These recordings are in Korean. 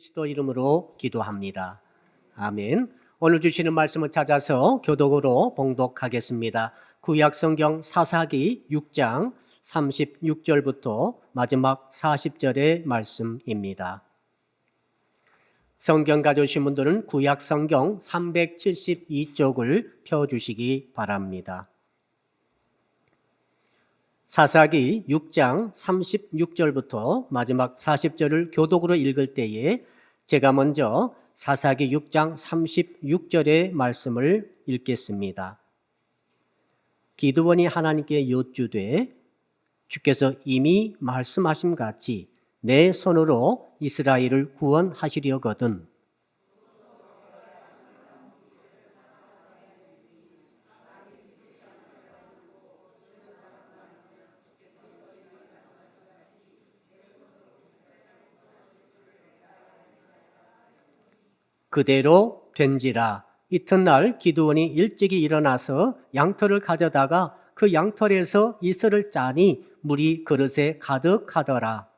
그리스도 이름으로 기도합니다. 아멘. 오늘 주시는 말씀을 찾아서 교독으로 봉독하겠습니다. 구약성경 사사기 6장 36절부터 마지막 40절의 말씀입니다. 성경 가져오신 분들은 구약성경 372쪽을 펴주시기 바랍니다. 사사기 6장 36절부터 마지막 40절을 교독으로 읽을 때에 제가 먼저 사사기 6장 36절의 말씀을 읽겠습니다. 기드온이 하나님께 여쭈되 주께서 이미 말씀하심 같이 내 손으로 이스라엘을 구원하시려거든 그대로 된지라. 이튿날 기드온이 일찍이 일어나서 양털을 가져다가 그 양털에서 이슬을 짜니 물이 그릇에 가득하더라.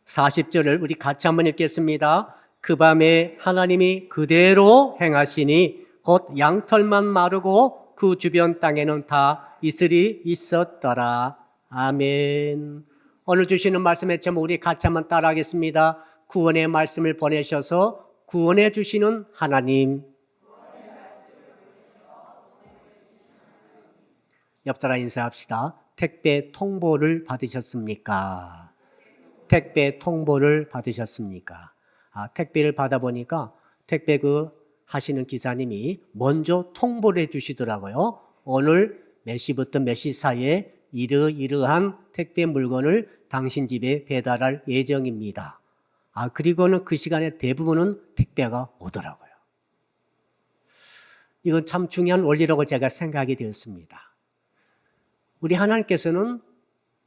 (40절을) 우리 같이 한번 읽겠습니다. 그 밤에 하나님이 그대로 행하시니 곧 양털만 마르고 그 주변 땅에는 다 이슬이 있었더라. 아멘. 오늘 주시는 말씀의 제목 우리 같이 한번 따라하겠습니다. 구원의 말씀을 보내셔서 구원해 주시는 하나님. 옆 사람 인사합시다. 택배 통보를 받으셨습니까? 택배 통보를 받으셨습니까? 택배를 받아보니까 택배 하시는 기사님이 먼저 통보를 해주시더라고요. 오늘 몇 시부터 몇 시 사이에 이러이러한 택배 물건을 당신 집에 배달할 예정입니다. 그리고는 그 시간에 대부분은 택배가 오더라고요. 이건 참 중요한 원리라고 제가 생각이 되었습니다. 우리 하나님께서는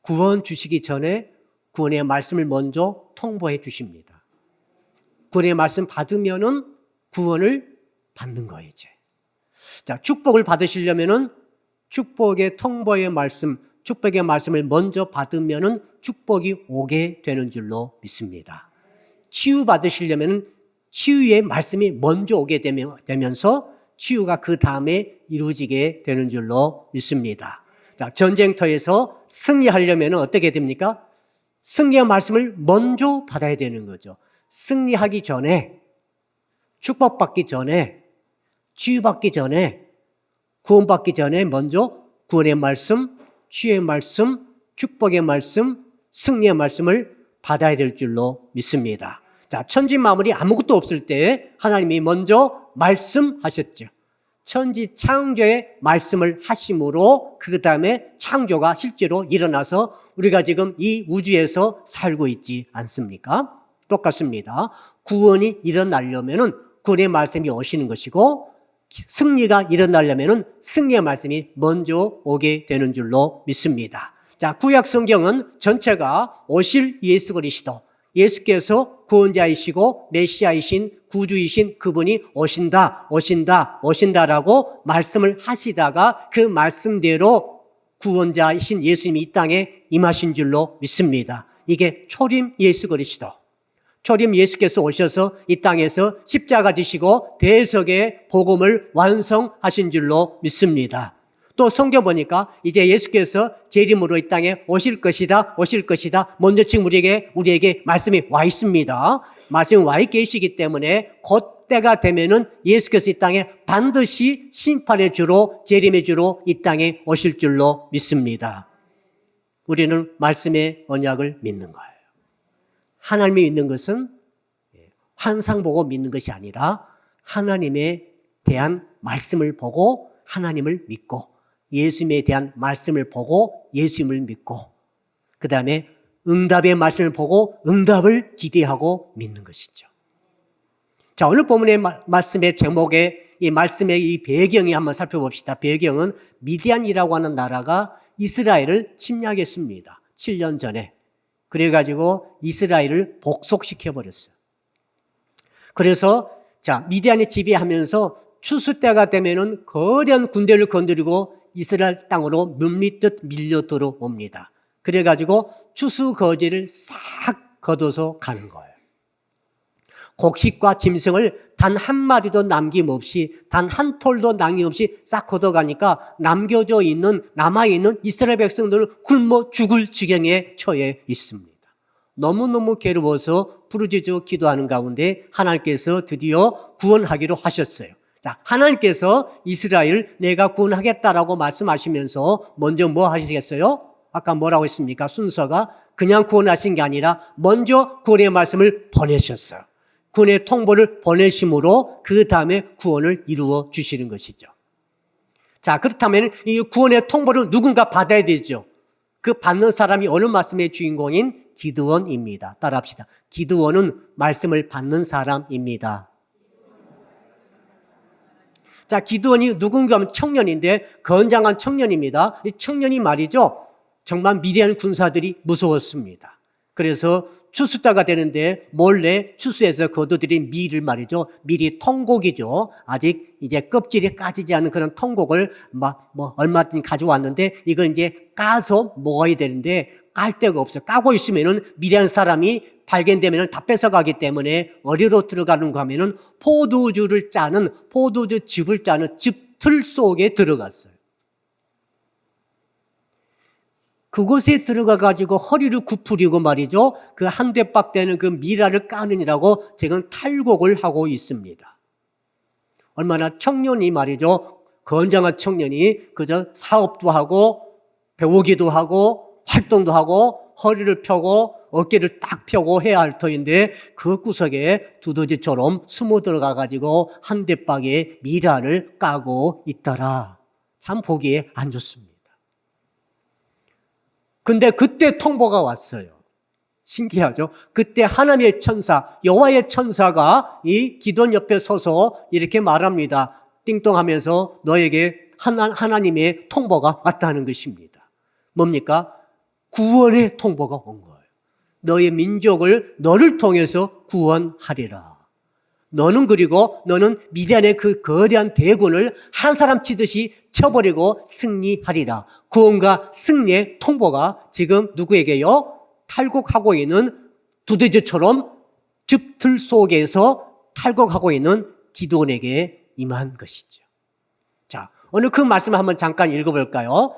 구원 주시기 전에 구원의 말씀을 먼저 통보해 주십니다. 구원의 말씀 받으면은 구원을 받는 거예요, 이제. 자, 축복을 받으시려면은 축복의 통보의 말씀, 축복의 말씀을 먼저 받으면은 축복이 오게 되는 줄로 믿습니다. 치유 받으시려면은 치유의 말씀이 먼저 오게 되면서 치유가 그 다음에 이루어지게 되는 줄로 믿습니다. 자, 전쟁터에서 승리하려면 어떻게 됩니까? 승리의 말씀을 먼저 받아야 되는 거죠. 승리하기 전에, 축복받기 전에, 치유받기 전에, 구원받기 전에 먼저 구원의 말씀, 치유의 말씀, 축복의 말씀, 승리의 말씀을 받아야 될 줄로 믿습니다. 자, 천지 만물이 아무것도 없을 때 하나님이 먼저 말씀하셨죠. 천지 창조의 말씀을 하심으로 그 다음에 창조가 실제로 일어나서 우리가 지금 이 우주에서 살고 있지 않습니까? 똑같습니다. 구원이 일어나려면은 구원의 말씀이 오시는 것이고 승리가 일어나려면은 승리의 말씀이 먼저 오게 되는 줄로 믿습니다. 자, 구약 성경은 전체가 오실 예수 그리스도, 예수께서 구원자이시고 메시아이신 구주이신 그분이 오신다라고 말씀을 하시다가 그 말씀대로 구원자이신 예수님이 이 땅에 임하신 줄로 믿습니다. 이게 초림 예수 그리스도. 초림 예수께서 오셔서 이 땅에서 십자가 지시고 대속의 복음을 완성하신 줄로 믿습니다. 또 성경 보니까 이제 예수께서 재림으로 이 땅에 오실 것이다. 먼저 지금 우리에게 말씀이 와 있습니다. 말씀이 와 계시기 때문에 곧 때가 되면은 예수께서 이 땅에 반드시 심판의 주로 재림의 주로 이 땅에 오실 줄로 믿습니다. 우리는 말씀의 언약을 믿는 거예요. 하나님이 믿는 것은 환상 보고 믿는 것이 아니라 하나님에 대한 말씀을 보고 하나님을 믿고 예수님에 대한 말씀을 보고 예수님을 믿고 그 다음에 응답의 말씀을 보고 응답을 기대하고 믿는 것이죠. 자, 오늘 본문의 말씀의 제목에 이 말씀의 이 배경이 한번 살펴봅시다. 배경은 미디안이라고 하는 나라가 이스라엘을 침략했습니다. 7년 전에. 그래가지고 이스라엘을 복속시켜 버렸어요. 그래서 미디안이 지배하면서 추수 때가 되면은 거대한 군대를 건드리고 이스라엘 땅으로 물밀듯 밀려 들어옵니다. 그래가지고 추수 거지를 싹 걷어서 가는 거예요. 곡식과 짐승을 단 한 마리도 남김없이, 단 한 톨도 남김없이 싹 걷어가니까 남아있는 이스라엘 백성들은 굶어 죽을 지경에 처해 있습니다. 너무너무 괴로워서 부르짖어 기도하는 가운데 하나님께서 드디어 구원하기로 하셨어요. 하나님께서 이스라엘 내가 구원하겠다라고 말씀하시면서 먼저 뭐 하시겠어요? 아까 뭐라고 했습니까? 순서가 그냥 구원하신 게 아니라 먼저 구원의 말씀을 보내셨어요. 구원의 통보를 보내심으로 그 다음에 구원을 이루어 주시는 것이죠. 그렇다면 이 구원의 통보를 누군가 받아야 되죠. 그 받는 사람이 어느 말씀의 주인공인 기드원입니다. 따라합시다. 기드원은 말씀을 받는 사람입니다. 기드원이 누군가 하면 청년인데 건장한 청년입니다. 이 청년이 말이죠. 정말 미디안 군사들이 무서웠습니다. 그래서 추수 때가 되는데 몰래 추수해서 거둬들인 밀을 말이죠. 밀이 통곡이죠. 아직 이제 껍질이 까지지 않은 그런 통곡을 얼마든지 가져왔는데 이걸 이제 까서 먹어야 되는데 깔 데가 없어요. 까고 있으면은 미디안 사람이 발견되면 다 뺏어가기 때문에 어디로 들어가는가 하면은 포도주를 짜는 포도주즙을 짜는 즙틀 속에 들어갔어요. 그곳에 들어가 가지고 허리를 굽히고 말이죠. 그 한 대박 되는 그 미라를 까느니라고 지금 탈곡을 하고 있습니다. 얼마나 청년이 말이죠. 건장한 청년이 그저 사업도 하고 배우기도 하고 활동도 하고 허리를 펴고 어깨를 딱 펴고 해야 할 터인데 그 구석에 두더지처럼 숨어 들어가 가지고 한 대박의 미라를 까고 있더라. 참 보기에 안 좋습니다. 근데 그때 통보가 왔어요. 신기하죠? 그때 하나님의 천사, 여호와의 천사가 이 기드온 옆에 서서 이렇게 말합니다. 띵동하면서 너에게 하나님의 통보가 왔다는 것입니다. 뭡니까? 구원의 통보가 온 거예요. 너의 민족을 너를 통해서 구원하리라. 너는 미디안의 그 거대한 대군을 한 사람 치듯이 쳐버리고 승리하리라. 구원과 승리의 통보가 지금 누구에게요? 탈곡하고 있는 두더지처럼 즙틀 속에서 탈곡하고 있는 기드온에게 임한 것이죠. 오늘 그 말씀을 한번 잠깐 읽어볼까요?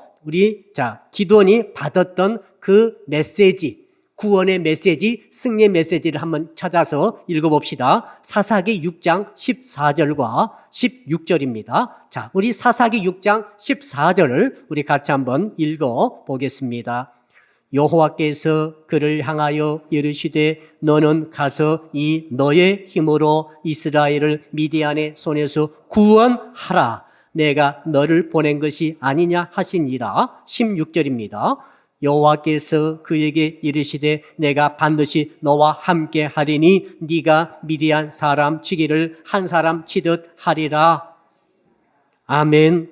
기드온이 받았던 그 메시지, 구원의 메시지, 승리의 메시지를 한번 찾아서 읽어봅시다. 사사기 6장 14절과 16절입니다. 우리 사사기 6장 14절을 우리 같이 한번 읽어보겠습니다. 여호와께서 그를 향하여 이르시되 너는 가서 이 너의 힘으로 이스라엘을 미디안의 손에서 구원하라. 내가 너를 보낸 것이 아니냐 하시니라. 16절입니다. 여호와께서 그에게 이르시되 내가 반드시 너와 함께 하리니 네가 미디안 사람 치기를 한 사람 치듯 하리라. 아멘.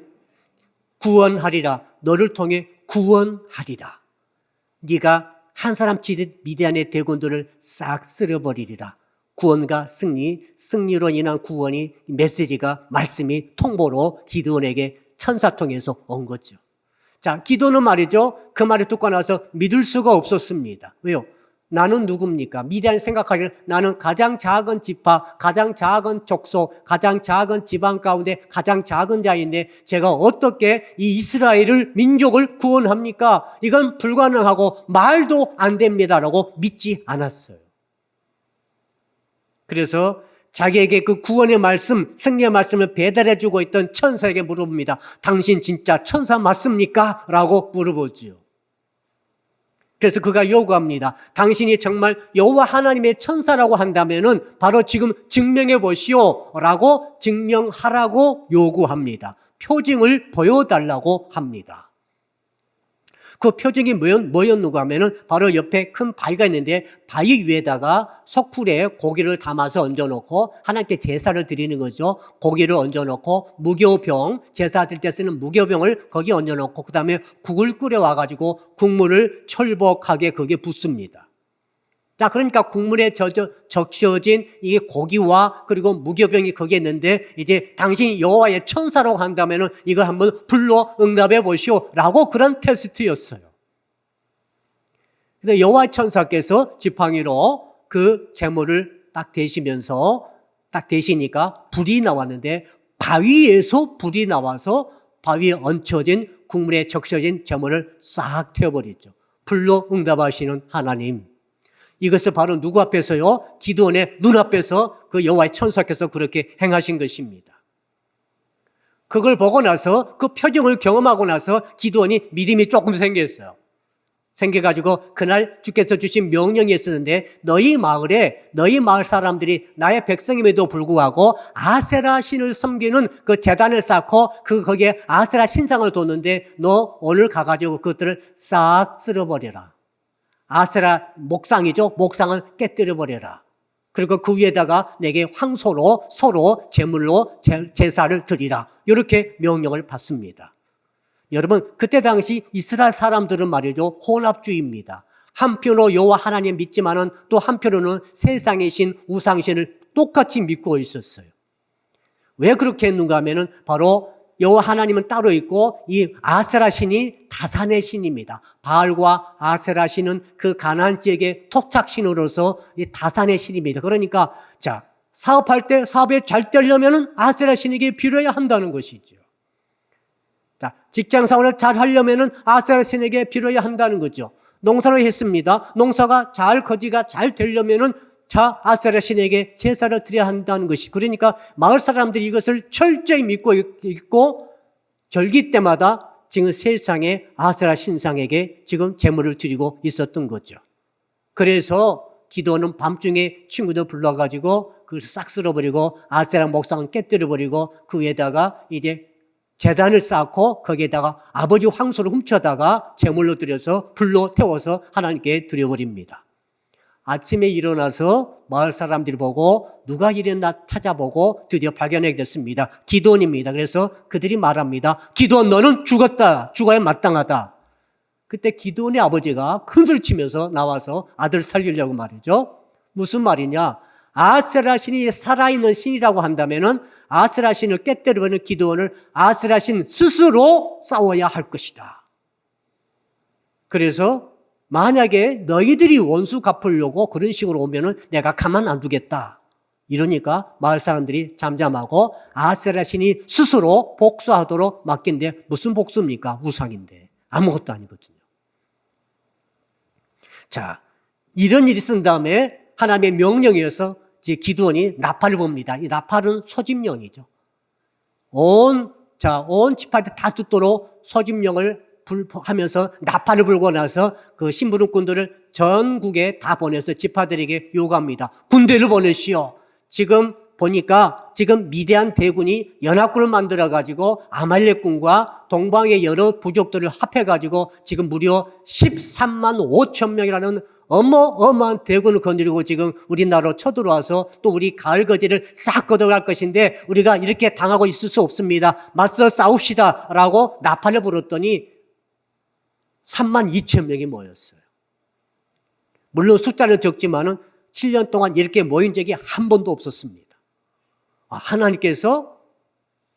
구원하리라. 너를 통해 구원하리라. 네가 한 사람 치듯 미디안의 대군들을 싹 쓸어버리리라. 구원과 승리로 인한 구원이 메시지가 말씀이 통보로 기드온에게 천사 통해서 온 거죠. 기드온은 말이죠. 그 말을 듣고 나서 믿을 수가 없었습니다. 왜요? 나는 누굽니까? 미디안 생각하기를 나는 가장 작은 지파, 가장 작은 족속, 가장 작은 지방 가운데 가장 작은 자인데 제가 어떻게 이 이스라엘을 민족을 구원합니까? 이건 불가능하고 말도 안 됩니다라고 믿지 않았어요. 그래서 자기에게 그 구원의 말씀, 승리의 말씀을 배달해주고 있던 천사에게 물어봅니다. 당신 진짜 천사 맞습니까? 라고 물어보지요. 그래서 그가 요구합니다. 당신이 정말 여호와 하나님의 천사라고 한다면은 바로 지금 증명해 보시오 라고 증명하라고 요구합니다. 표징을 보여달라고 합니다. 그 표징이 뭐였는가 하면은 바로 옆에 큰 바위가 있는데 바위 위에다가 석굴에 고기를 담아서 얹어놓고 하나님께 제사를 드리는 거죠. 고기를 얹어놓고 무교병, 제사 드릴 때 쓰는 무교병을 거기 얹어놓고 그 다음에 국을 끓여와가지고 국물을 철복하게 거기에 붓습니다. 자, 그러니까 국물에 적셔진 이 고기와 그리고 무교병이 거기에 있는데 이제 당신이 여호와의 천사라고 한다면은 이거 한번 불러 응답해 보시오라고 그런 테스트였어요. 근데 여호와의 천사께서 지팡이로 그 제물을 딱 대시면서 딱 대시니까 불이 나왔는데 바위에서 불이 나와서 바위에 얹혀진 국물에 적셔진 제물을 싹 태워버리죠. 불로 응답하시는 하나님. 이것을 바로 누구 앞에서요? 기드온의 눈앞에서 그 여호와의 천사께서 그렇게 행하신 것입니다. 그걸 보고 나서 그 표정을 경험하고 나서 기드온이 믿음이 조금 생겼어요. 생겨가지고 그날 주께서 주신 명령이 있었는데 너희 마을 사람들이 나의 백성임에도 불구하고 아세라 신을 섬기는 그 제단을 쌓고 거기에 아세라 신상을 뒀는데 너 오늘 가가지고 그것들을 싹 쓸어버려라. 아세라 목상이죠. 목상을 깨뜨려버려라. 그리고 그 위에다가 내게 황소로 서로 제물로 제사를 드리라. 이렇게 명령을 받습니다. 여러분 그때 당시 이스라엘 사람들은 말이죠. 혼합주의입니다. 한편으로 여호와 하나님 믿지만은 또 한편으로는 세상의 신 우상신을 똑같이 믿고 있었어요. 왜 그렇게 했는가 하면은 바로 여호와 하나님은 따로 있고 이 아세라 신이 다산의 신입니다. 바알과 아세라 신은 그 가나안 지역의 토착신으로서 이 다산의 신입니다. 그러니까 자 사업할 때 사업에 잘 되려면은 아세라 신에게 빌어야 한다는 것이죠. 자 직장 생활을 잘 하려면은 아세라 신에게 빌어야 한다는 거죠. 농사를 했습니다. 농사가 거지가 잘 되려면은 자 아세라 신에게 제사를 드려야 한다는 것이 그러니까 마을 사람들이 이것을 철저히 믿고 있고 절기 때마다 지금 세상에 아세라 신상에게 지금 제물을 드리고 있었던 거죠. 그래서 기도는 밤중에 친구들 불러가지고 그걸 싹 쓸어버리고 아세라 목상을 깨뜨려버리고 그 위에다가 이제 제단을 쌓고 거기에다가 아버지 황소를 훔쳐다가 제물로 드려서 불로 태워서 하나님께 드려버립니다. 아침에 일어나서 마을 사람들이 보고 누가 이랬나 찾아보고 드디어 발견하게 됐습니다. 기드온입니다. 그래서 그들이 말합니다. 기드온 너는 죽었다. 죽어야 마땅하다. 그때 기드온의 아버지가 큰소리 치면서 나와서 아들 살리려고 말이죠. 무슨 말이냐? 아세라 신이 살아있는 신이라고 한다면은 아세라 신을 깨뜨려버리는 기드온을 아세라 신 스스로 싸워야 할 것이다. 그래서 만약에 너희들이 원수 갚으려고 그런 식으로 오면은 내가 가만 안 두겠다. 이러니까 마을 사람들이 잠잠하고 아세라 신이 스스로 복수하도록 맡긴데 무슨 복수입니까? 우상인데. 아무것도 아니거든요. 자, 이런 일이 쓴 다음에 하나님의 명령이어서 기드온이 나팔을 봅니다. 이 나팔은 소집령이죠. 온 지파한테 다 듣도록 소집령을 하면서 나팔을 불고 나서 그 심부름꾼들을 전국에 다 보내서 지파들에게 요구합니다. 군대를 보내시오. 지금 보니까 지금 미대한 대군이 연합군을 만들어가지고 아말렉군과 동방의 여러 부족들을 합해가지고 지금 무려 13만 5천 명이라는 어마어마한 대군을 거느리고 지금 우리나라로 쳐들어와서 또 우리 가을거지를 싹 걷어갈 것인데 우리가 이렇게 당하고 있을 수 없습니다. 맞서 싸웁시다 라고 나팔을 불었더니 3만 2천 명이 모였어요. 물론 숫자는 적지만은 7년 동안 이렇게 모인 적이 한 번도 없었습니다. 하나님께서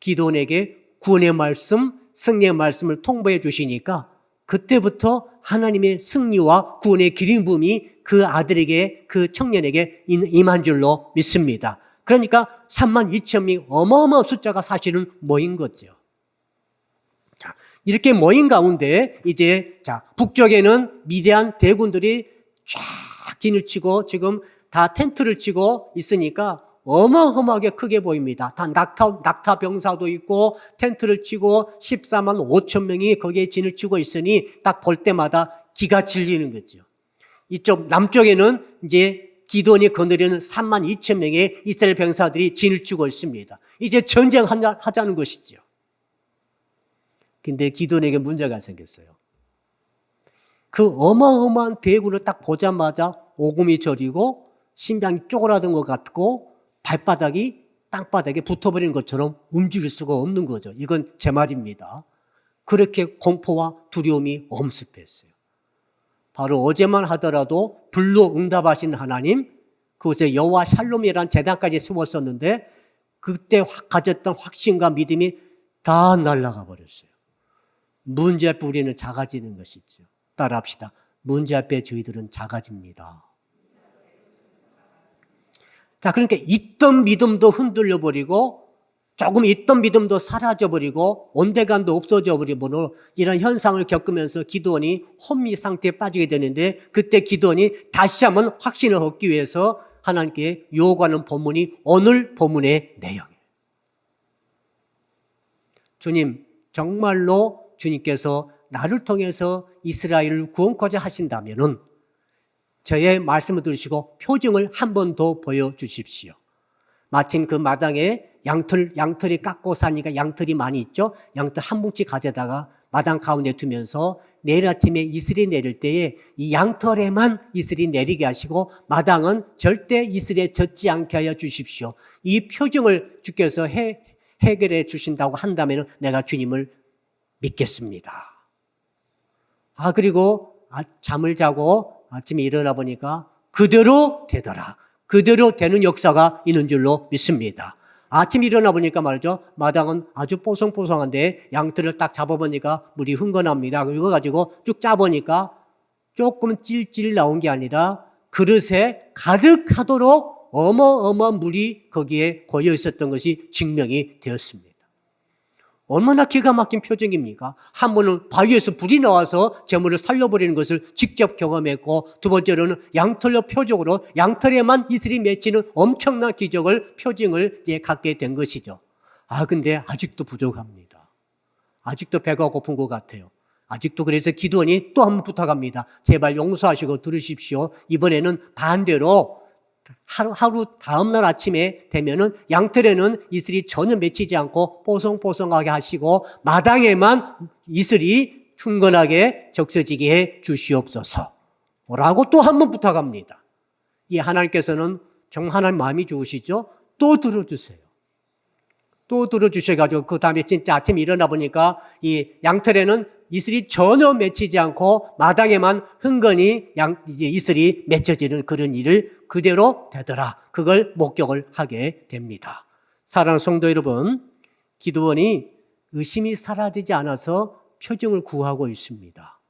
기드온에게 구원의 말씀, 승리의 말씀을 통보해 주시니까 그때부터 하나님의 승리와 구원의 기름 부음이 그 아들에게, 그 청년에게 임한 줄로 믿습니다. 그러니까 3만 2천 명이 어마어마한 숫자가 사실은 모인 거죠. 자, 이렇게 모인 가운데 이제 북쪽에는 미대한 대군들이 쫙 진을 치고 지금 다 텐트를 치고 있으니까 어마어마하게 크게 보입니다. 다 낙타 병사도 있고 텐트를 치고 14만 5천 명이 거기에 진을 치고 있으니 딱 볼 때마다 기가 질리는 거죠. 이쪽 남쪽에는 이제 기드온이 거느리는 3만 2천 명의 이스라엘 병사들이 진을 치고 있습니다. 이제 전쟁하자는 것이죠. 근데 기드온에게 문제가 생겼어요. 그 어마어마한 대군을 딱 보자마자 오금이 저리고 심장이 쪼그라든 것 같고 발바닥이 땅바닥에 붙어버리는 것처럼 움직일 수가 없는 거죠. 이건 제 말입니다. 그렇게 공포와 두려움이 엄습했어요. 바로 어제만 하더라도 불로 응답하신 하나님, 그곳에 여호와 샬롬이라는 제단까지 세웠었는데 그때 가졌던 확신과 믿음이 다 날아가 버렸어요. 문제 앞에 우리는 작아지는 것이죠. 따라합시다. 문제 앞에 저희들은 작아집니다. 자, 그러니까 있던 믿음도 흔들려 버리고 조금 있던 믿음도 사라져 버리고 온데간도 없어져 버리고 이런 현상을 겪으면서 기도원이 혼미 상태에 빠지게 되는데 그때 기도원이 다시 한번 확신을 얻기 위해서 하나님께 요구하는 본문이 오늘 본문의 내용이에요. 주님, 정말로 주님께서 나를 통해서 이스라엘을 구원코자 하신다면은 저의 말씀을 들으시고 표징을 한 번 더 보여주십시오. 마침 그 마당에 양털이 깎고 사니까 양털이 많이 있죠. 양털 한 뭉치 가져다가 마당 가운데 두면서 내일 아침에 이슬이 내릴 때에 이 양털에만 이슬이 내리게 하시고 마당은 절대 이슬에 젖지 않게 하여 주십시오. 이 표징을 주께서 해결해 주신다고 한다면 내가 주님을 믿겠습니다. 그리고 잠을 자고 아침에 일어나 보니까 그대로 되더라. 그대로 되는 역사가 있는 줄로 믿습니다. 아침에 일어나 보니까 말이죠. 마당은 아주 뽀송뽀송한데 양털을 딱 잡아보니까 물이 흥건합니다. 그리고 가지고 쭉 짜보니까 조금 찔찔 나온 게 아니라 그릇에 가득하도록 어마어마한 물이 거기에 고여 있었던 것이 증명이 되었습니다. 얼마나 기가 막힌 표정입니까? 한 번은 바위에서 불이 나와서 재물을 살려버리는 것을 직접 경험했고 두 번째로는 양털로 표적으로 양털에만 이슬이 맺히는 엄청난 기적을 표징을 이제 갖게 된 것이죠. 근데 아직도 부족합니다. 아직도 배가 고픈 것 같아요. 아직도 그래서 기도원이 또 한 번 부탁합니다. 제발 용서하시고 들으십시오. 이번에는 반대로 하루 다음날 아침에 되면은 양털에는 이슬이 전혀 맺히지 않고 뽀송뽀송하게 하시고 마당에만 이슬이 충건하게 적셔지게 해 주시옵소서 라고 또 한 번 부탁합니다. 이 하나님께서는 정말 하나님 마음이 좋으시죠? 또 들어주세요. 또 들어주셔가지고 그 다음에 진짜 아침에 일어나 보니까 이 양털에는 이슬이 전혀 맺히지 않고 마당에만 흥건히 이제 이슬이 맺혀지는 그런 일을 그대로 되더라. 그걸 목격을 하게 됩니다. 사랑하는 성도 여러분, 기도원이 의심이 사라지지 않아서 표징을 구하고 있습니다.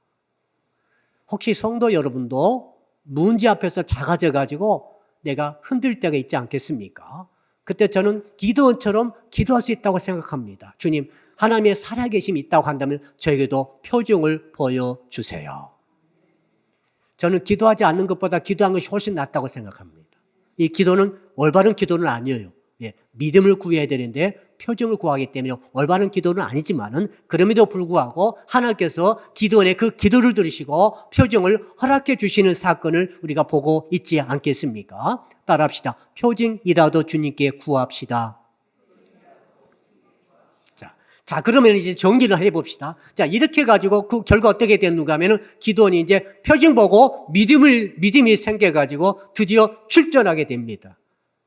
혹시 성도 여러분도 문제 앞에서 작아져 가지고 내가 흔들 때가 있지 않겠습니까? 그때 저는 기도원처럼 기도할 수 있다고 생각합니다. 주님, 하나님의 살아계심이 있다고 한다면 저에게도 표징을 보여주세요. 저는 기도하지 않는 것보다 기도한 것이 훨씬 낫다고 생각합니다. 이 기도는 올바른 기도는 아니에요. 믿음을 구해야 되는데 표징을 구하기 때문에 올바른 기도는 아니지만은 그럼에도 불구하고 하나님께서 기도원의 그 기도를 들으시고 표징을 허락해 주시는 사건을 우리가 보고 있지 않겠습니까? 따라합시다. 표징이라도 주님께 구합시다. 자, 그러면 이제 정리를 해봅시다. 자, 이렇게 가지고 그 결과 어떻게 됐는가 하면은 기도원이 이제 표징 보고 믿음이 생겨가지고 드디어 출전하게 됩니다.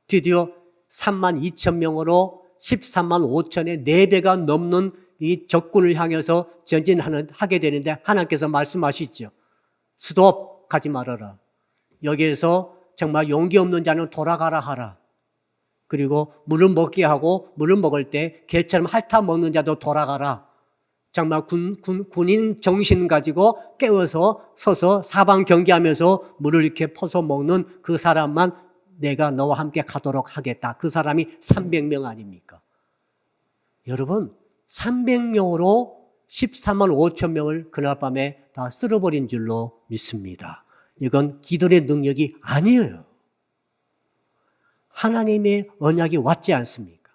드디어 32,000명으로 13만 5천의 4배가 넘는 이 적군을 향해서 하게 되는데 하나님께서 말씀하시죠. 스톱, 가지 말아라. 여기에서 정말 용기 없는 자는 돌아가라 하라. 그리고 물을 먹게 하고 물을 먹을 때 개처럼 핥아 먹는 자도 돌아가라. 정말 군인 정신 가지고 깨워서 서서 사방 경계하면서 물을 이렇게 퍼서 먹는 그 사람만 내가 너와 함께 가도록 하겠다. 그 사람이 300명 아닙니까? 여러분, 300명으로 14만 5천 명을 그날 밤에 다 쓸어버린 줄로 믿습니다. 이건 기도의 능력이 아니에요. 하나님의 언약이 왔지 않습니까?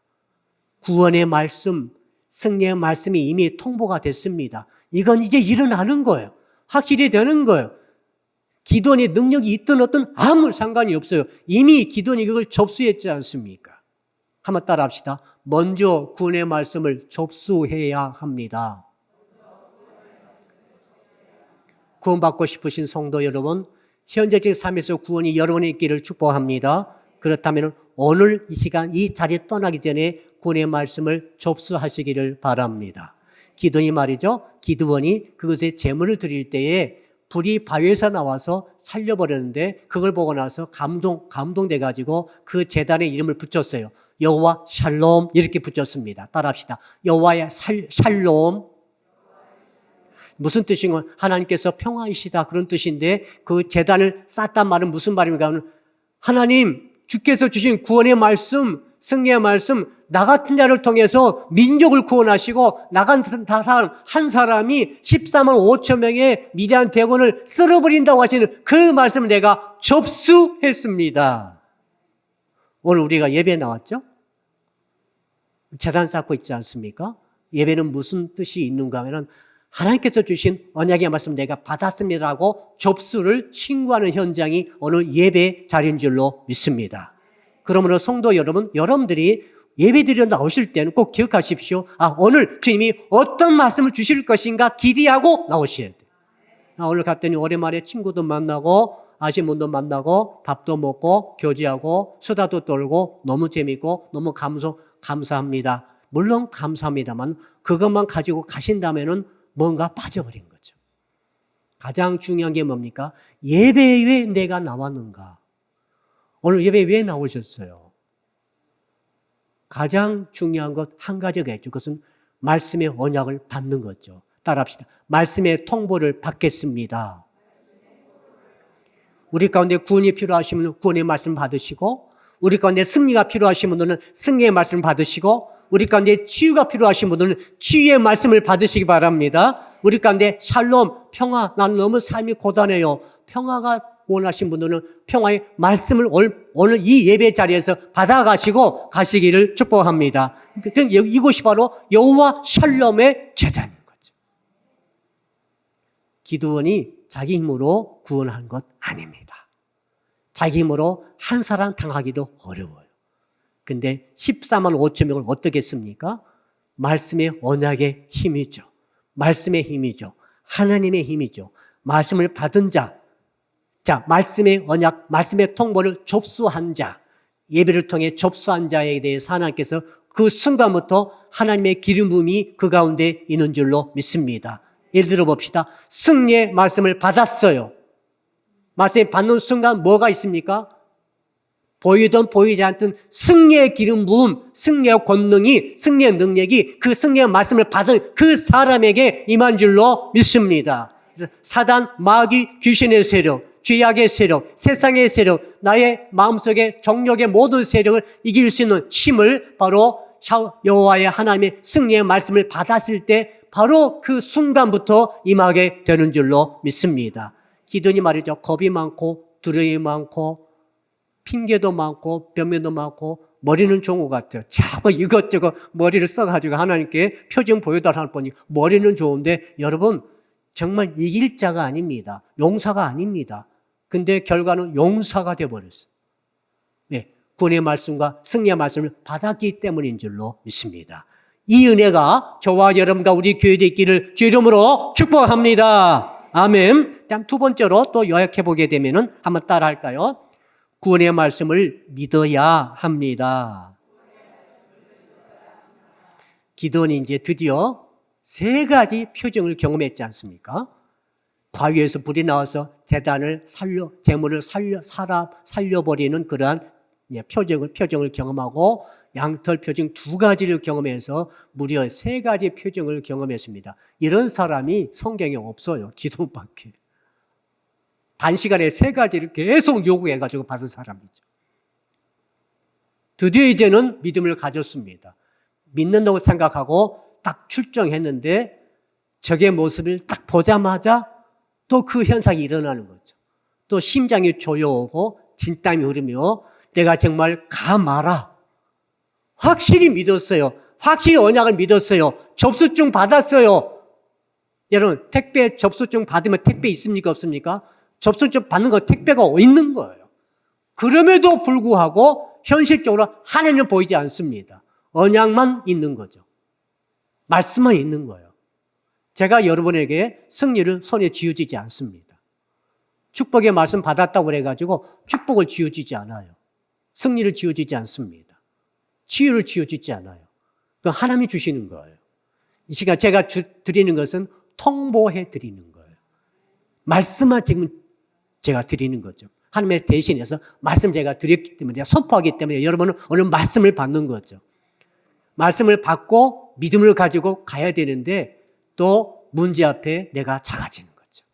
구원의 말씀, 승리의 말씀이 이미 통보가 됐습니다. 이건 이제 일어나는 거예요. 확실히 되는 거예요. 기도원의 능력이 있든 어떤 아무 상관이 없어요. 이미 기도원이 그걸 접수했지 않습니까? 한번 따라 합시다. 먼저 구원의 말씀을 접수해야 합니다. 구원받고 싶으신 성도 여러분, 현재적 삶에서 구원이 여러분의 있기를 축복합니다. 그렇다면 오늘 이 시간 이 자리에 떠나기 전에 구원의 말씀을 접수하시기를 바랍니다. 기도원이 말이죠. 기도원이 그것에 제물을 드릴 때에 불이 바위에서 나와서 살려버렸는데 그걸 보고 나서 감동돼가지고 그 제단의 이름을 붙였어요. 여호와 샬롬 이렇게 붙였습니다. 따라합시다. 여호와의 샬롬. 무슨 뜻인가? 하나님께서 평화이시다 그런 뜻인데 그 제단을 쌓았단 말은 무슨 말입니까? 하면 하나님 주께서 주신 구원의 말씀, 승리의 말씀, 나 같은 자를 통해서 민족을 구원하시고 나 같은 한 사람이 14만 5천 명의 미디안 대군을 쓸어버린다고 하시는 그 말씀을 내가 접수했습니다. 오늘 우리가 예배에 나왔죠? 제단 쌓고 있지 않습니까? 예배는 무슨 뜻이 있는가 하면 하나님께서 주신 언약의 말씀 내가 받았습니다라고 접수를 신고하는 현장이 오늘 예배 자리인 줄로 믿습니다. 그러므로 성도 여러분, 여러분들이 예배드려 나오실 때는 꼭 기억하십시오. 오늘 주님이 어떤 말씀을 주실 것인가 기대하고 나오셔야 돼요. 오늘 갔더니 오랜만에 친구도 만나고 아시는 분도 만나고 밥도 먹고 교제하고 수다도 떨고 너무 재밌고 너무 감사합니다. 물론 감사합니다만 그것만 가지고 가신다면은 뭔가 빠져버린 거죠. 가장 중요한 게 뭡니까? 예배에 왜 내가 나왔는가? 오늘 예배에 왜 나오셨어요? 가장 중요한 것 한 가지가 있죠. 그것은 말씀의 언약을 받는 거죠. 따라합시다. 말씀의 통보를 받겠습니다. 우리 가운데 구원이 필요하신 분은 구원의 말씀 받으시고 우리 가운데 승리가 필요하신 분들은 승리의 말씀을 받으시고 우리 가운데 치유가 필요하신 분들은 치유의 말씀을 받으시기 바랍니다. 우리 가운데 샬롬, 평화, 나는 너무 삶이 고단해요. 평화가 원하신 분들은 평화의 말씀을 오늘 이 예배 자리에서 받아가시고 가시기를 축복합니다. 이곳이 바로 여호와 샬롬의 제단인 거죠. 기드온이 자기 힘으로 구원한 것 아닙니다. 자기 힘으로 한 사람 당하기도 어려워요. 근데 14만 5천 명을 어떻게 했습니까? 말씀의 언약의 힘이죠. 말씀의 힘이죠. 하나님의 힘이죠. 말씀을 받은 자, 말씀의 언약, 말씀의 통보를 접수한 자, 예배를 통해 접수한 자에 대해서 하나님께서 그 순간부터 하나님의 기름 부음이 그 가운데 있는 줄로 믿습니다. 예를 들어 봅시다. 승리의 말씀을 받았어요. 말씀을 받는 순간 뭐가 있습니까? 보이든 보이지 않든 승리의 기름 부음, 승리의 권능이, 승리의 능력이 그 승리의 말씀을 받은 그 사람에게 임한 줄로 믿습니다. 사단, 마귀, 귀신의 세력, 죄악의 세력, 세상의 세력, 나의 마음속의 정욕의 모든 세력을 이길 수 있는 힘을 바로 여호와의 하나님의 승리의 말씀을 받았을 때 바로 그 순간부터 임하게 되는 줄로 믿습니다. 기드온이 말이죠. 겁이 많고 두려움이 많고 핑계도 많고 변명도 많고 머리는 좋은 것 같아요. 자꾸 이것저것 머리를 써가지고 하나님께 표정 보여달라고 보니 머리는 좋은데 여러분 정말 이길 자가 아닙니다. 용사가 아닙니다. 근데 결과는 용사가 되어버렸어요. 네, 구원의 말씀과 승리의 말씀을 받았기 때문인 줄로 믿습니다. 이 은혜가 저와 여러분과 우리 교회에 있기를 주 이름으로 축복합니다. 아멘. 다음 두 번째로 또 요약해 보게 되면은 한번 따라 할까요? 구원의 말씀을 믿어야 합니다. 기드온이 이제 드디어 세 가지 표정을 경험했지 않습니까? 바위에서 불이 나와서 재물을 살려버리는 그러한 표정을 경험하고 양털 표정 두 가지를 경험해서 무려 세 가지 표정을 경험했습니다. 이런 사람이 성경에 없어요. 기도밖에. 단시간에 세 가지를 계속 요구해가지고 받은 사람이죠. 드디어 이제는 믿음을 가졌습니다. 믿는다고 생각하고 딱 출정했는데 적의 모습을 딱 보자마자 또 그 현상이 일어나는 거죠. 또 심장이 조여오고 진땀이 흐르며 내가 정말 가마라. 확실히 믿었어요. 확실히 언약을 믿었어요. 접수증 받았어요. 여러분 택배 접수증 받으면 택배 있습니까 없습니까? 접수증 받는 거 택배가 있는 거예요. 그럼에도 불구하고 현실적으로 하나님은 보이지 않습니다. 언약만 있는 거죠. 말씀만 있는 거예요. 제가 여러분에게 승리를 손에 쥐어지지 않습니다. 축복의 말씀 받았다고 그래가지고 축복을 쥐어지지 않아요. 승리를 쥐어지지 않습니다. 치유를 쥐어지지 않아요. 그건 하나님이 주시는 거예요. 이 시간 제가 드리는 것은 통보해 드리는 거예요. 말씀만 지금 제가 드리는 거죠. 하나님의 대신해서 말씀 제가 드렸기 때문에, 제가 선포하기 때문에 여러분은 오늘 말씀을 받는 거죠. 말씀을 받고 믿음을 가지고 가야 되는데 또 문제 앞에 내가 작아지는 거죠.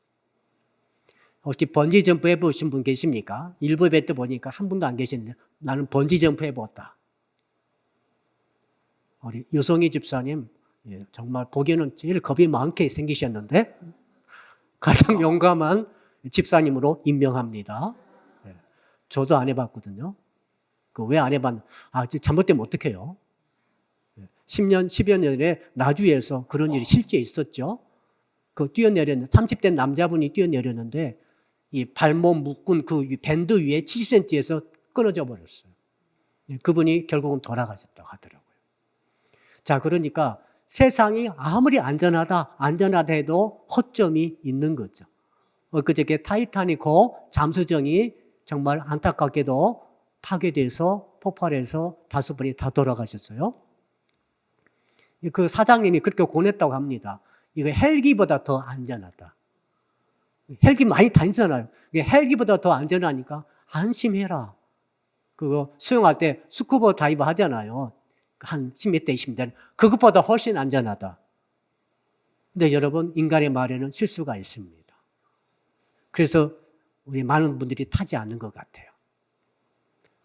혹시 번지점프 해보신 분 계십니까? 일부 예배 때 보니까 한 분도 안 계시는데 나는 번지점프 해봤다. 우리 유성희 집사님 정말 보기에는 제일 겁이 많게 생기셨는데 가장 용감한 집사님으로 임명합니다. 저도 안 해봤거든요. 왜 안 해봤나? 잘못되면 어떡해요? 10여 년에 나주에서 그런 일이 실제 있었죠. 뛰어내렸는데 30대 남자분이 뛰어내렸는데 이 발목 묶은 그 밴드 위에 70cm에서 끊어져 버렸어요. 그분이 결국은 돌아가셨다고 하더라고요. 자, 그러니까 세상이 아무리 안전하다 해도 허점이 있는 거죠. 엊그저께 타이타닉호 잠수정이 정말 안타깝게도 파괴돼서 폭발해서 5분이 다 돌아가셨어요. 그 사장님이 그렇게 권했다고 합니다. 이거 헬기보다 더 안전하다. 헬기 많이 다니잖아요. 헬기보다 더 안전하니까 안심해라. 그거 수영할 때 스쿠버 다이버 하잖아요. 한 10m, 20m. 그것보다 훨씬 안전하다. 근데 여러분, 인간의 말에는 실수가 있습니다. 그래서 우리 많은 분들이 타지 않는 것 같아요.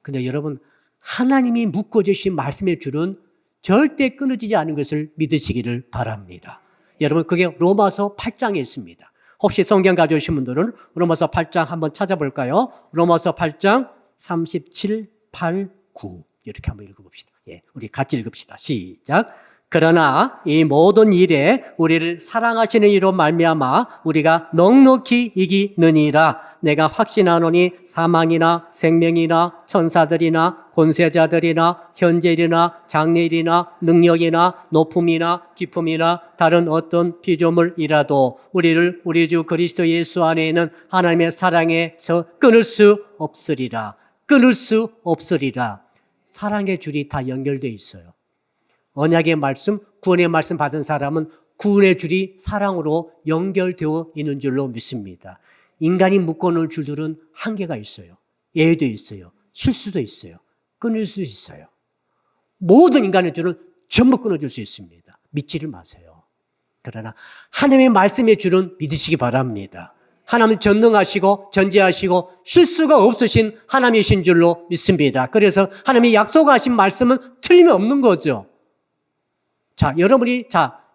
근데 여러분, 하나님이 묶어주신 말씀의 줄은 절대 끊어지지 않은 것을 믿으시기를 바랍니다. 여러분, 그게 로마서 8장에 있습니다. 혹시 성경 가져오신 분들은 로마서 8장 한번 찾아볼까요? 로마서 8장 37, 8, 9 이렇게 한번 읽어봅시다. 우리 같이 읽읍시다. 시작. 그러나 이 모든 일에 우리를 사랑하시는 이로 말미암아 우리가 넉넉히 이기느니라. 내가 확신하노니 사망이나 생명이나 천사들이나 권세자들이나 현재일이나 장래일이나 능력이나 높음이나 깊음이나 다른 어떤 피조물이라도 우리를 우리 주 그리스도 예수 안에 있는 하나님의 사랑에서 끊을 수 없으리라. 끊을 수 없으리라. 사랑의 줄이 다 연결되어 있어요. 언약의 말씀, 구원의 말씀 받은 사람은 구원의 줄이 사랑으로 연결되어 있는 줄로 믿습니다. 인간이 묶어놓은 줄들은 한계가 있어요. 예외도 있어요. 실수도 있어요. 끊을 수 있어요. 모든 인간의 줄은 전부 끊어줄 수 있습니다. 믿지를 마세요. 그러나 하나님의 말씀의 줄은 믿으시기 바랍니다. 하나님은 전능하시고 전지하시고 실수가 없으신 하나님이신 줄로 믿습니다. 그래서 하나님이 약속하신 말씀은 틀림이 없는 거죠. 자, 여러분이,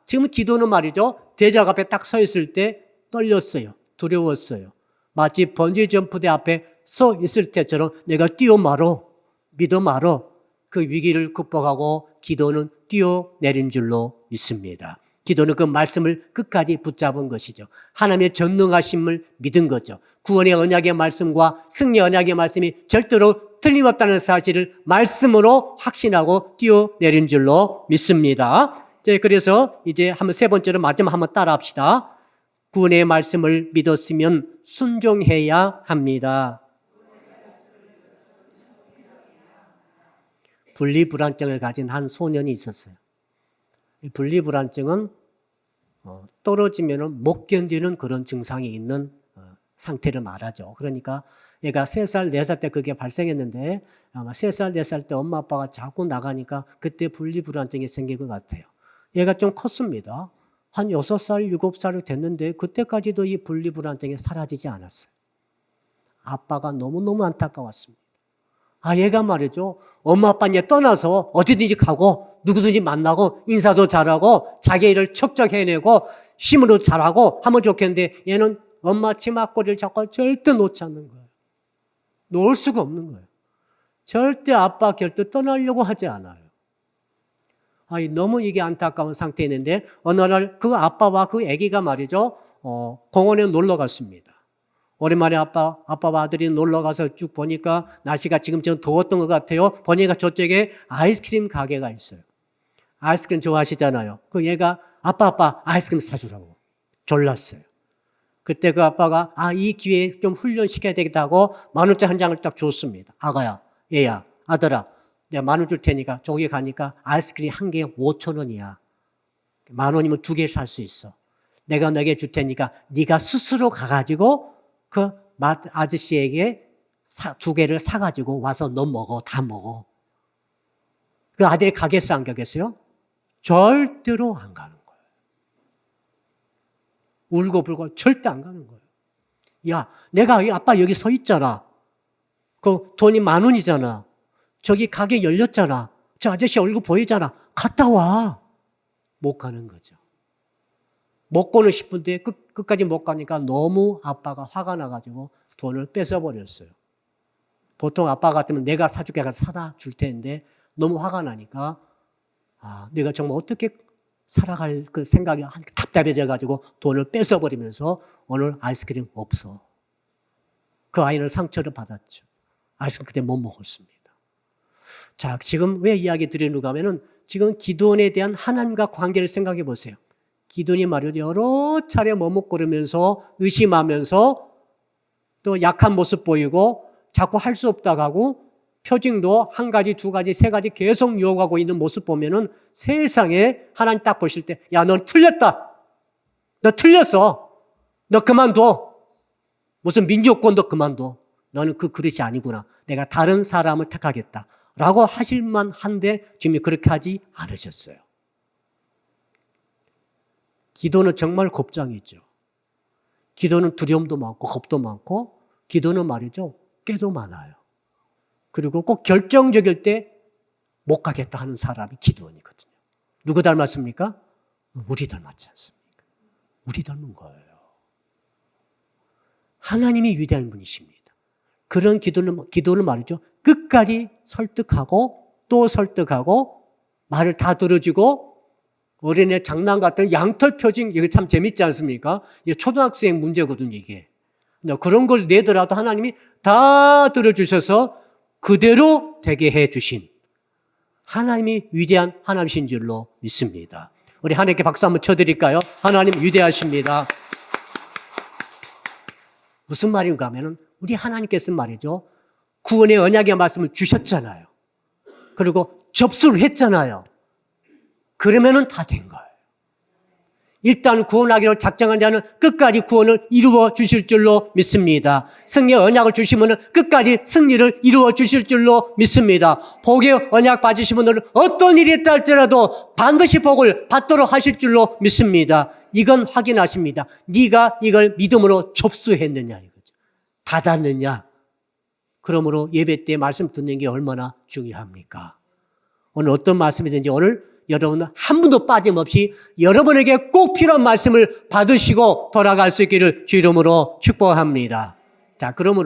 지금 기도는 말이죠. 대적 앞에 딱 서 있을 때 떨렸어요. 두려웠어요. 마치 번지점프대 앞에 서 있을 때처럼 내가 뛰어 말어, 믿어 말어. 그 위기를 극복하고 기도는 뛰어내린 줄로 믿습니다. 기도는 그 말씀을 끝까지 붙잡은 것이죠. 하나님의 전능하심을 믿은 거죠. 구원의 언약의 말씀과 승리 언약의 말씀이 절대로 틀림없다는 사실을 말씀으로 확신하고 뛰어내린 줄로 믿습니다. 그래서 이제 한번 세 번째로 마지막 한번 따라합시다. 구원의 말씀을 믿었으면 순종해야 합니다. 분리불안증을 가진 한 소년이 있었어요. 이 분리불안증은 떨어지면 못 견디는 그런 증상이 있는 상태를 말하죠. 그러니까 얘가 3살, 4살 때 그게 발생했는데 아마 3살, 4살 때 엄마 아빠가 자꾸 나가니까 그때 분리불안증이 생긴 것 같아요. 얘가 좀 컸습니다. 한 6살, 7살 됐는데 그때까지도 이 분리불안증이 사라지지 않았어요. 아빠가 너무너무 안타까웠습니다. 얘가 말이죠. 엄마 아빠 이제 떠나서 어디든지 가고 누구든지 만나고 인사도 잘하고 자기 일을 척척 해내고 힘으로 잘하고 하면 좋겠는데 얘는 엄마 치마꼬리를 잡고 절대 놓지 않는 거예요. 놓을 수가 없는 거예요. 절대 아빠 곁을 떠나려고 하지 않아요. 너무 이게 안타까운 상태였는데 어느 날 그 아빠와 그 아기가 말이죠. 공원에 놀러 갔습니다. 오랜만에 아빠와 아들이 놀러 가서 쭉 보니까 날씨가 지금 좀 더웠던 것 같아요. 보니까 저쪽에 아이스크림 가게가 있어요. 아이스크림 좋아하시잖아요. 그 얘가 아빠 아이스크림 사주라고 졸랐어요. 그때 그 아빠가 이 기회에 좀 훈련시켜야 되겠다고 10,000원짜리 한 장을 딱 줬습니다. 아가야, 얘야, 아들아, 내가 10,000원 줄 테니까 저기 가니까 아이스크림 한 개에 5,000원이야. 10,000원이면 2개 살 수 있어. 내가 너에게 줄 테니까 네가 스스로 가가지고 그 아저씨에게 2개를 사가지고 와서 너 먹어. 다 먹어. 그 아들이 가겠어, 안 가겠어요? 절대로 안 가는 거예요. 울고 불고 절대 안 가는 거예요. 야, 내가 아빠 여기 서 있잖아. 그 돈이 10,000원이잖아. 저기 가게 열렸잖아. 저 아저씨 얼굴 보이잖아. 갔다 와. 못 가는 거죠. 먹고는 싶은데 끝까지 못 가니까 너무 아빠가 화가 나가지고 돈을 뺏어버렸어요. 보통 아빠 같으면 내가 사줄게 가서 사다 줄 텐데 너무 화가 나니까 내가 정말 어떻게 살아갈 그 생각이 답답해져가지고 돈을 뺏어버리면서 오늘 아이스크림 없어. 그 아이는 상처를 받았죠. 아이스크림 그때 못 먹었습니다. 자, 지금 왜 이야기 드리는가 하면은 지금 기도원에 대한 하나님과 관계를 생각해 보세요. 기도원이 말이죠. 여러 차례 머뭇거리면서 의심하면서 또 약한 모습 보이고 자꾸 할 수 없다고 하고 표징도 1가지, 2가지, 3가지 계속 요구하고 있는 모습 보면은 세상에 하나님 딱 보실 때, 야, 넌 틀렸다. 너 틀렸어. 너 그만둬. 무슨 민족권도 그만둬. 너는 그 그릇이 아니구나. 내가 다른 사람을 택하겠다. 라고 하실만 한데 주님이 그렇게 하지 않으셨어요. 기도는 정말 겁장이죠. 기도는 두려움도 많고 겁도 많고 기도는 말이죠. 깨도 많아요. 그리고 꼭 결정적일 때 못 가겠다 하는 사람이 기도원이거든요. 누구 닮았습니까? 우리 닮았지 않습니까? 우리 닮은 거예요. 하나님이 위대한 분이십니다. 그런 기도는 말이죠. 끝까지 설득하고 또 설득하고 말을 다 들어주고 어린애 장난 같은 양털 표징 이거 참 재밌지 않습니까? 이게 초등학생 문제거든요, 이게. 그런 걸 내더라도 하나님이 다 들어주셔서 그대로 되게 해주신 하나님이 위대한 하나님이신 줄로 믿습니다. 우리 하나님께 박수 한번 쳐드릴까요? 하나님 위대하십니다. 무슨 말인가 하면은 우리 하나님께서 말이죠. 구원의 언약의 말씀을 주셨잖아요. 그리고 접수를 했잖아요. 그러면은 다 된 거예요. 일단 구원하기로 작정한 자는 끝까지 구원을 이루어 주실 줄로 믿습니다. 승리의 언약을 주시면은 끝까지 승리를 이루어 주실 줄로 믿습니다. 복의 언약 받으신 분들은 어떤 일이 있다 할지라도 반드시 복을 받도록 하실 줄로 믿습니다. 이건 확인하십니다. 네가 이걸 믿음으로 접수했느냐 이거죠. 받았느냐. 그러므로 예배 때 말씀 듣는 게 얼마나 중요합니까? 오늘 어떤 말씀이든지 오늘 여러분 한 분도 빠짐없이 여러분에게 꼭 필요한 말씀을 받으시고 돌아갈 수 있기를 주 이름으로 축복합니다. 자, 그럼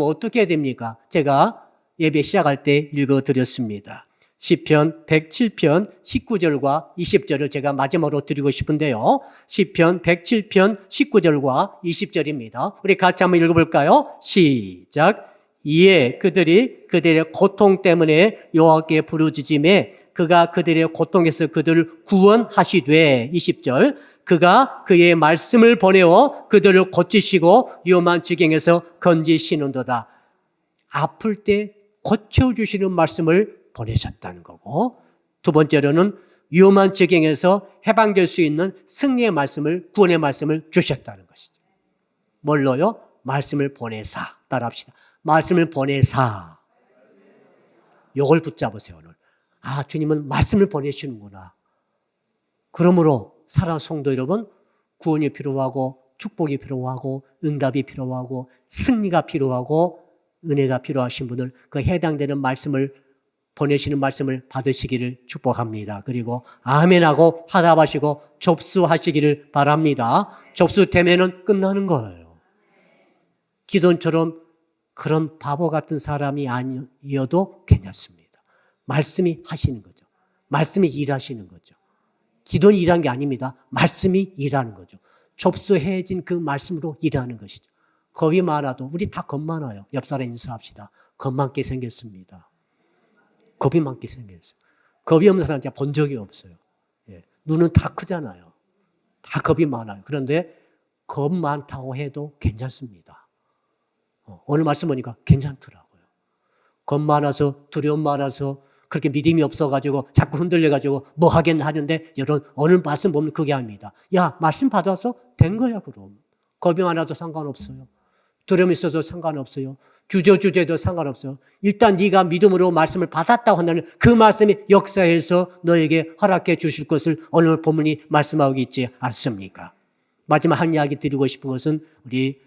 어떻게 해야 됩니까? 제가 예배 시작할 때 읽어드렸습니다. 시편 107편 19절과 20절을 제가 마지막으로 드리고 싶은데요. 시편 107편 19절과 20절입니다. 우리 같이 한번 읽어볼까요? 시작. 이에 그들의 고통 때문에 여호와께 부르짖음에 그가 그들의 고통에서 그들을 구원하시되 20절 그가 그의 말씀을 보내어 그들을 고치시고 위험한 지경에서 건지시는도다. 아플 때 고쳐주시는 말씀을 보내셨다는 거고 두 번째로는 위험한 지경에서 해방될 수 있는 승리의 말씀을 구원의 말씀을 주셨다는 것이죠. 뭘로요? 말씀을 보내사. 따라합시다. 말씀을 보내사. 요걸 붙잡으세요 오늘. 주님은 말씀을 보내시는구나. 그러므로 사랑하는 성도 여러분, 구원이 필요하고 축복이 필요하고 응답이 필요하고 승리가 필요하고 은혜가 필요하신 분들 그 해당되는 말씀을 보내시는 말씀을 받으시기를 축복합니다. 그리고 아멘하고 화답하시고 접수하시기를 바랍니다. 접수되면은 끝나는 거예요. 기도원처럼 그런 바보 같은 사람이 아니어도 괜찮습니다. 말씀이 하시는 거죠. 말씀이 일하시는 거죠. 기도는 일한 게 아닙니다. 말씀이 일하는 거죠. 접수해진 그 말씀으로 일하는 것이죠. 겁이 많아도 우리 다 겁 많아요. 옆 사람 인사합시다. 겁 많게 생겼습니다. 겁이 많게 생겼어요. 겁이 없는 사람 제가 본 적이 없어요. 눈은 다 크잖아요. 다 겁이 많아요. 그런데 겁 많다고 해도 괜찮습니다. 오늘 말씀 보니까 괜찮더라고요. 겁 많아서 두려움 많아서 그렇게 믿음이 없어가지고 자꾸 흔들려가지고 뭐 하겠나 하는데 여러분 오늘 말씀 보면 그게 아닙니다. 야, 말씀 받아서 된 거야 그럼. 겁이 많아도 상관없어요. 두려움이 있어도 상관없어요. 주저주저해도 상관없어요. 일단 네가 믿음으로 말씀을 받았다고 한다면 그 말씀이 역사해서 너에게 허락해 주실 것을 오늘 본문이 말씀하고 있지 않습니까? 마지막 한 이야기 드리고 싶은 것은 우리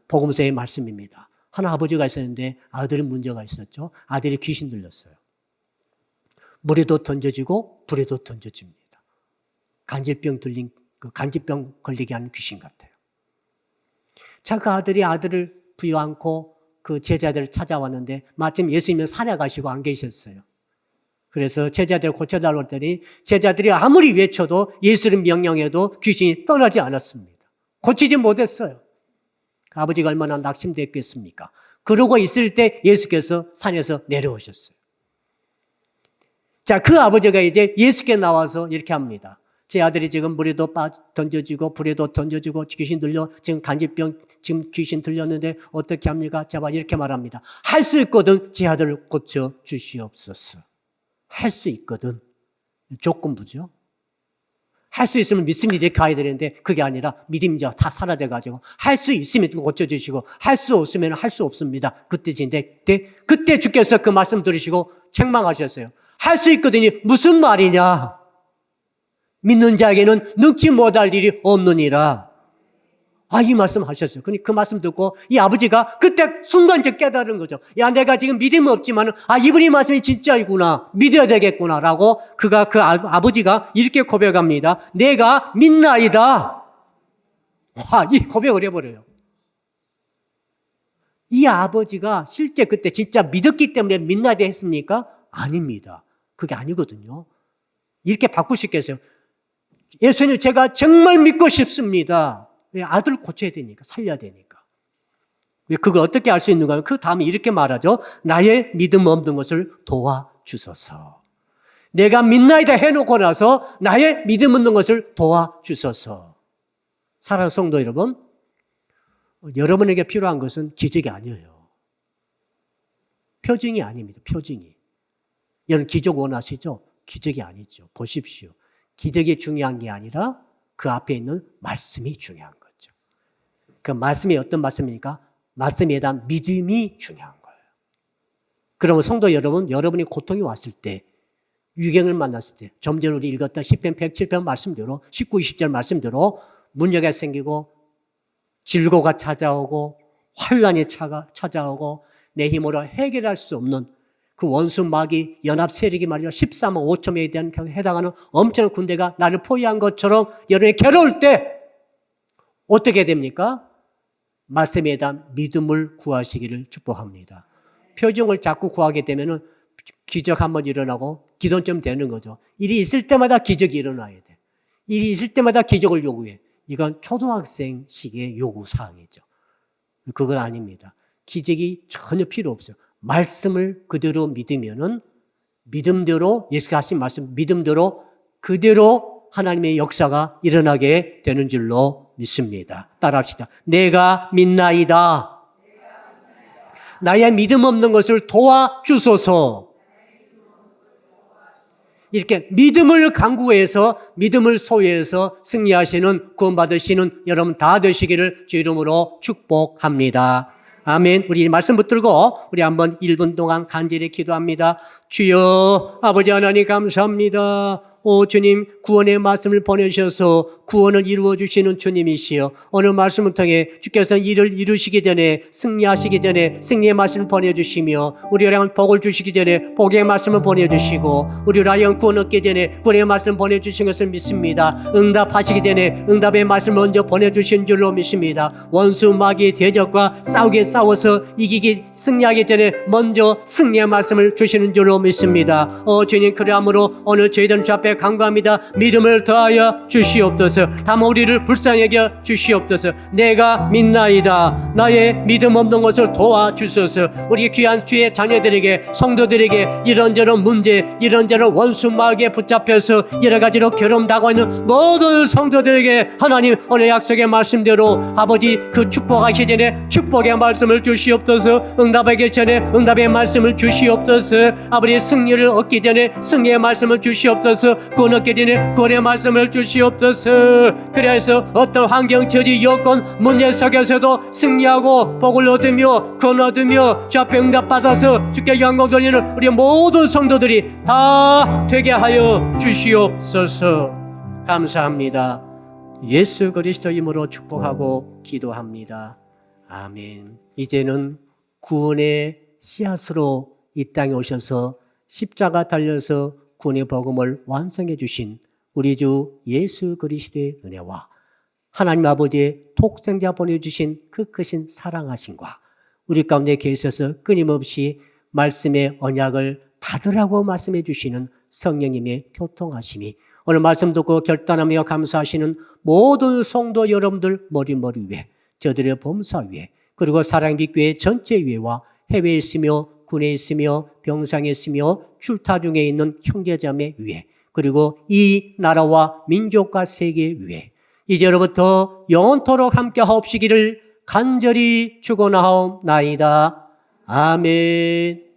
복음서의 말씀입니다. 한 아버지가 있었는데 아들은 문제가 있었죠. 아들이 귀신 들렸어요. 물에도 던져지고 불에도 던져집니다. 간질병 걸리게 하는 귀신 같아요. 자, 그 아들이 아들을 부여안고 그 제자들을 찾아왔는데 마침 예수님은 산에 가시고 안 계셨어요. 그래서 제자들을 고쳐달라고 했더니 제자들이 아무리 외쳐도 예수님 명령해도 귀신이 떠나지 않았습니다. 고치지 못했어요. 그 아버지가 얼마나 낙심됐겠습니까? 그러고 있을 때 예수께서 산에서 내려오셨어요. 자, 그 아버지가 이제 예수께 나와서 이렇게 합니다. 제 아들이 지금 물에도 던져지고 불에도 던져지고 귀신 들려 지금 간질병 지금 귀신 들렸는데 어떻게 합니까? 제발 이렇게 말합니다. 할 수 있거든 제 아들을 고쳐 주시옵소서. 할 수 있거든. 조건부죠. 할 수 있으면 믿습니다 이렇게 가야 되는데 그게 아니라 믿음이 다 사라져가지고 할 수 있으면 고쳐주시고 할 수 없으면 할 수 없습니다. 그 뜻인데 그때 주께서 그 말씀 들으시고 책망하셨어요. 할 수 있거든요. 무슨 말이냐? 믿는 자에게는 능치 못할 일이 없느니라. 이 말씀 하셨어요. 그 말씀 듣고 이 아버지가 그때 순간적 깨달은 거죠. 야, 내가 지금 믿음이 없지만 이분이 말씀이 진짜이구나. 믿어야 되겠구나. 라고 그 아버지가 이렇게 고백합니다. 내가 믿나이다. 이 고백을 해버려요. 이 아버지가 실제 그때 진짜 믿었기 때문에 믿나이다 했습니까? 아닙니다. 그게 아니거든요. 이렇게 바꿀 수 있겠어요. 예수님 제가 정말 믿고 싶습니다. 왜? 아들 고쳐야 되니까, 살려야 되니까. 왜 그걸 어떻게 알 수 있는가 하면 그 다음에 이렇게 말하죠. 나의 믿음 없는 것을 도와주소서. 내가 믿나이다 해놓고 나서 나의 믿음 없는 것을 도와주소서. 사랑하는 성도 여러분, 여러분에게 필요한 것은 기적이 아니에요. 표징이 아닙니다. 표징이. 여러분 기적 원하시죠? 기적이 아니죠. 보십시오. 기적이 중요한 게 아니라 그 앞에 있는 말씀이 중요한 거죠. 그 말씀이 어떤 말씀입니까? 말씀에 대한 믿음이 중요한 거예요. 그러면 성도 여러분, 여러분이 고통이 왔을 때, 유경을 만났을 때, 좀 전에 우리 읽었던 10편 107편 말씀대로 19, 20절 말씀대로 문제가 생기고 질고가 찾아오고 환란이 찾아오고 내 힘으로 해결할 수 없는 그 원수 마귀 연합 세력이 말이죠. 13만 5천 명에 대한 해당하는 엄청난 군대가 나를 포위한 것처럼 여러분이 괴로울 때 어떻게 됩니까? 말씀에 대한 믿음을 구하시기를 축복합니다. 표징을 자꾸 구하게 되면은 기적 한번 일어나고 기도점 되는 거죠. 일이 있을 때마다 기적이 일어나야 돼. 일이 있을 때마다 기적을 요구해. 이건 초등학생 시기의 요구 사항이죠. 그건 아닙니다. 기적이 전혀 필요 없어요. 말씀을 그대로 믿으면은 믿음대로 예수가 하신 말씀 믿음대로 그대로 하나님의 역사가 일어나게 되는 줄로 믿습니다. 따라합시다. 내가 믿나이다. 나의 믿음 없는 것을 도와주소서. 이렇게 믿음을 강구해서 믿음을 소유해서 승리하시는 구원받으시는 여러분 다 되시기를 주 이름으로 축복합니다. 아멘. 우리 말씀 붙들고 우리 한번 1분 동안 간절히 기도합니다. 주여 아버지 하나님 감사합니다. 오 주님 구원의 말씀을 보내주셔서 구원을 이루어 주시는 주님이시여 오늘 말씀을 통해 주께서 일을 이루시기 전에 승리하시기 전에 승리의 말씀을 보내주시며 우리를 향한 복을 주시기 전에 복의 말씀을 보내주시고 우리를 향한 구원 얻기 전에 구원의 말씀을 보내주신 것을 믿습니다. 응답하시기 전에 응답의 말씀을 먼저 보내주신 줄로 믿습니다. 원수 마귀의 대적과 싸워서 이기기 승리하기 전에 먼저 승리의 말씀을 주시는 줄로 믿습니다. 주님 그러함으로 오늘 저희들 주 앞에 간절히 간구합니다. 믿음을 더하여 주시옵소서. 다만 우리를 불쌍하게 하여 주시옵소서. 내가 믿나이다. 나의 믿음 없는 것을 도와주소서. 우리 귀한 주의 자녀들에게, 성도들에게 이런저런 문제, 이런저런 원수 마귀에 붙잡혀서 여러 가지로 괴롭다고 있는 모든 성도들에게 하나님 오늘 약속의 말씀대로 아버지 그 축복하기 전에 축복의 말씀을 주시옵소서. 응답하기 전에 응답의 말씀을 주시옵소서. 아버지 승리를 얻기 전에 승리의 말씀을 주시옵소서. 구원 얻기 전에 구원의 말씀을 주시옵소서. 그래서 어떤 환경, 처지, 여건, 문제 속에서도 승리하고 복을 얻으며 구원 얻으며 주 앞에 응답받아서 주께 영광 돌리는 우리 모든 성도들이 다 되게 하여 주시옵소서. 감사합니다. 예수 그리스도 이름으로 축복하고 기도합니다. 아멘. 이제는 구원의 씨앗으로 이 땅에 오셔서 십자가 달려서 구원의 복음을 완성해 주신 우리 주 예수 그리스도의 은혜와 하나님 아버지의 독생자 보내주신 그 크신 사랑하심과 우리 가운데 계셔서 끊임없이 말씀의 언약을 닫으라고 말씀해 주시는 성령님의 교통하심이 오늘 말씀 듣고 결단하며 감사하시는 모든 성도 여러분들 머리 위에, 저들의 범사 위에, 그리고 사랑빛교회 전체 위에와 해외에 있으며 군에 있으며 병상에 있으며 출타 중에 있는 형제자매 위에, 그리고 이 나라와 민족과 세계 위에 이제로부터 영원토록 함께 하옵시기를 간절히 축원하옵나이다. 아멘.